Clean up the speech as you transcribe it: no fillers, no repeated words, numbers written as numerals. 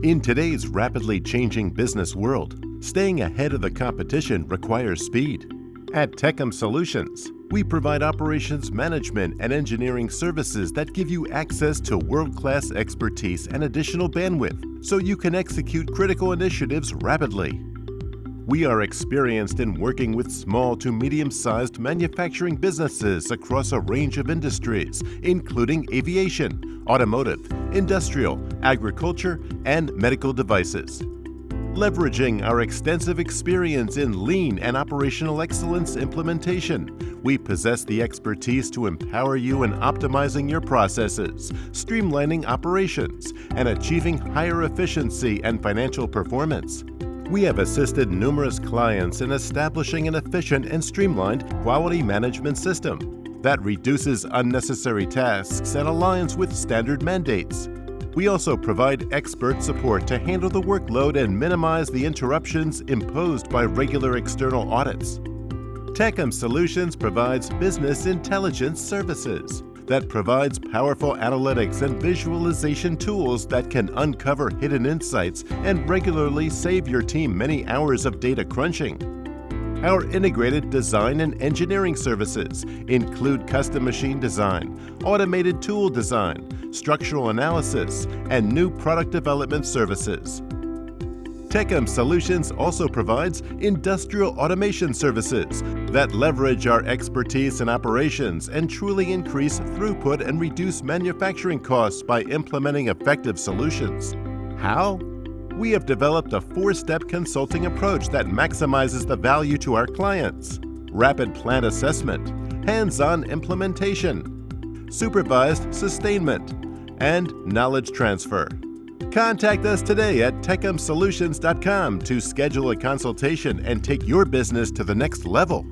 In today's rapidly changing business world, staying ahead of the competition requires speed. At Techam Solutions, we provide operations management and engineering services that give you access to world-class expertise and additional bandwidth so you can execute critical initiatives rapidly. We are experienced in working with small to medium-sized manufacturing businesses across a range of industries, including aviation, automotive, industrial, agriculture, and medical devices. Leveraging our extensive experience in lean and operational excellence implementation, we possess the expertise to empower you in optimizing your processes, streamlining operations, and achieving higher efficiency and financial performance. We have assisted numerous clients in establishing an efficient and streamlined quality management system that reduces unnecessary tasks and aligns with standard mandates. We also provide expert support to handle the workload and minimize the interruptions imposed by regular external audits. Techam Solutions provides business intelligence services that provides powerful analytics and visualization tools that can uncover hidden insights and regularly save your team many hours of data crunching. Our integrated design and engineering services include custom machine design, automated tool design, structural analysis, and new product development services. Techam Solutions also provides industrial automation services that leverage our expertise in operations and truly increase throughput and reduce manufacturing costs by implementing effective solutions. How? We have developed a 4-step consulting approach that maximizes the value to our clients: rapid plan assessment, hands-on implementation, supervised sustainment, and knowledge transfer. Contact us today at techamsolutions.com to schedule a consultation and take your business to the next level.